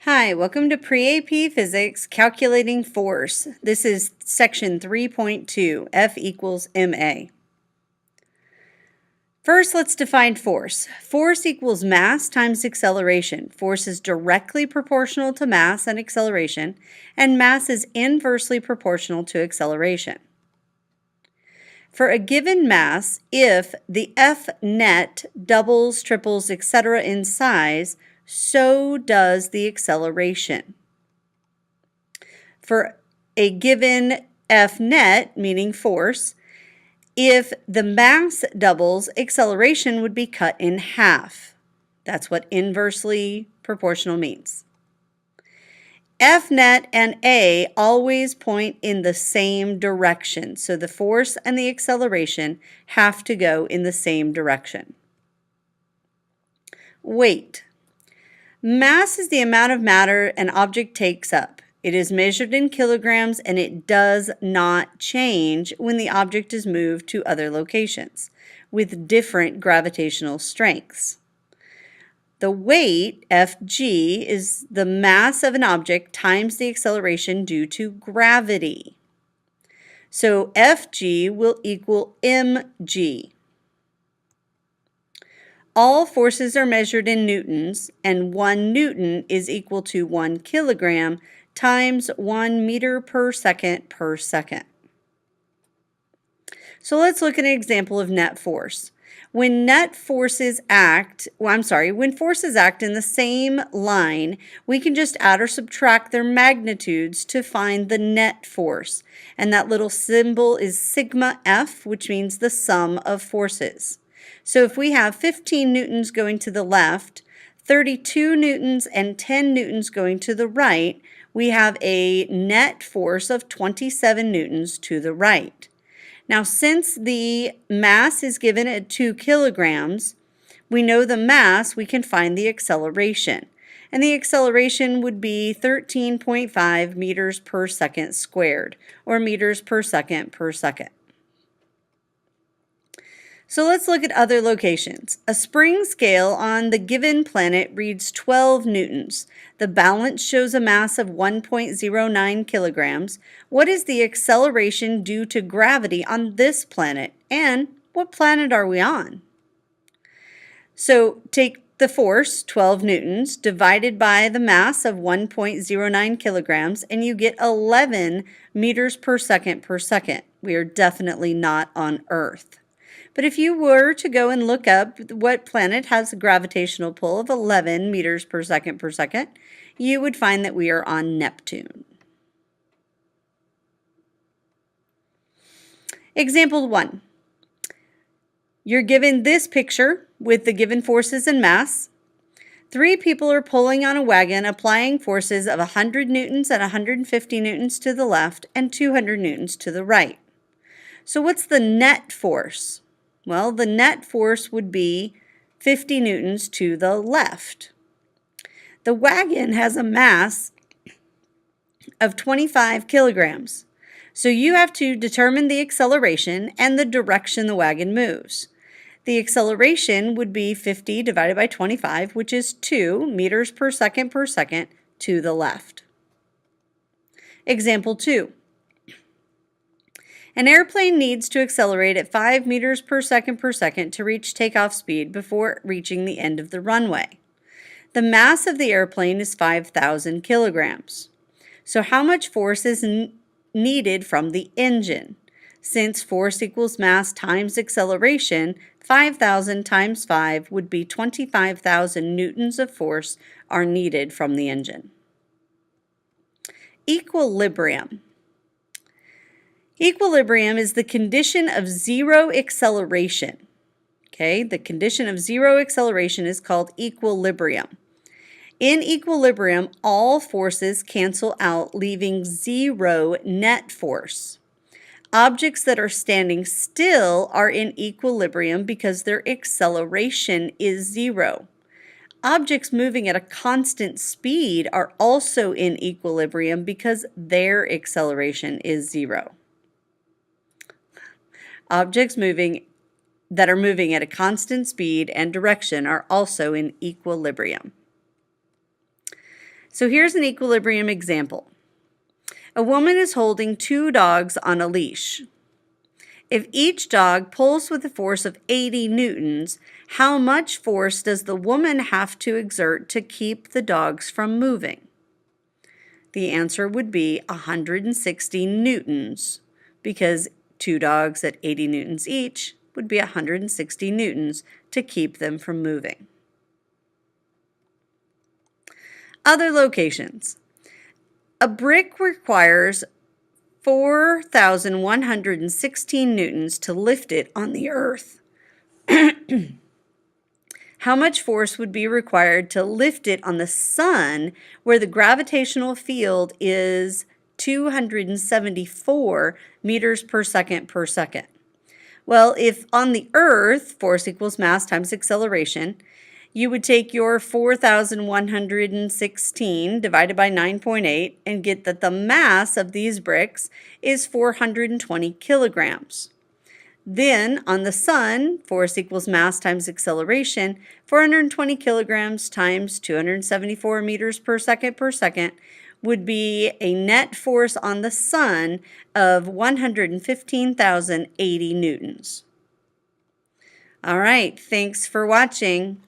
Hi, welcome to Pre-AP Physics Calculating Force. This is section 3.2, F equals ma. First, let's define force. Force equals mass times acceleration. Force is directly proportional to mass and acceleration, and mass is inversely proportional to acceleration. For a given mass, if the F net doubles, triples, etc. in size, so does the acceleration. For a given F net, meaning force, if the mass doubles, acceleration would be cut in half. That's what inversely proportional means. F net and A always point in the same direction, so the force and the acceleration have to go in the same direction. Weight. Mass is the amount of matter an object takes up. It is measured in kilograms and it does not change when the object is moved to other locations with different gravitational strengths. The weight, Fg, is the mass of an object times the acceleration due to gravity. So Fg will equal mg. All forces are measured in newtons, and 1 newton is equal to 1 kilogram times 1 meter per second per second. So let's look at an example of net force. When forces act in the same line, we can just add or subtract their magnitudes to find the net force. And that little symbol is sigma F, which means the sum of forces. So if we have 15 newtons going to the left, 32 newtons and 10 newtons going to the right, we have a net force of 27 newtons to the right. Now, since the mass is given at 2 kilograms, we know the mass, we can find the acceleration. And the acceleration would be 13.5 meters per second squared, or meters per second per second. So let's look at other locations. A spring scale on the given planet reads 12 newtons. The balance shows a mass of 1.09 kilograms. What is the acceleration due to gravity on this planet? And what planet are we on? So take the force, 12 newtons, divided by the mass of 1.09 kilograms, and you get 11 meters per second per second. We are definitely not on Earth. But if you were to go and look up what planet has a gravitational pull of 11 meters per second, you would find that we are on Neptune. Example 1. You're given this picture with the given forces and mass. 3 people are pulling on a wagon, applying forces of 100 newtons and 150 newtons to the left and 200 newtons to the right. So what's the net force? Well, the net force would be 50 newtons to the left. The wagon has a mass of 25 kilograms. So you have to determine the acceleration and the direction the wagon moves. The acceleration would be 50 divided by 25, which is 2 meters per second to the left. Example 2. An airplane needs to accelerate at 5 meters per second to reach takeoff speed before reaching the end of the runway. The mass of the airplane is 5,000 kilograms. So how much force is needed from the engine? Since force equals mass times acceleration, 5,000 times 5 would be 25,000 newtons of force are needed from the engine. Equilibrium. Equilibrium is the condition of zero acceleration. Okay, the condition of zero acceleration is called equilibrium. In equilibrium, all forces cancel out, leaving zero net force. Objects that are standing still are in equilibrium because their acceleration is zero. Objects moving at a constant speed are also in equilibrium because their acceleration is zero. Objects that are moving at a constant speed and direction are also in equilibrium. So here's an equilibrium example. A woman is holding 2 dogs on a leash. If each dog pulls with a force of 80 newtons, how much force does the woman have to exert to keep the dogs from moving? The answer would be 160 newtons, because 2 dogs at 80 newtons each would be 160 newtons to keep them from moving. Other locations. A brick requires 4,116 newtons to lift it on the earth. How much force would be required to lift it on the sun, where the gravitational field is 274 meters per second per second? Well, if on the earth, force equals mass times acceleration, you would take your 4,116 divided by 9.8 and get that the mass of these bricks is 420 kilograms. Then on the sun, force equals mass times acceleration, 420 kilograms times 274 meters per second would be a net force on the sun of 115,080 newtons. All right, thanks for watching.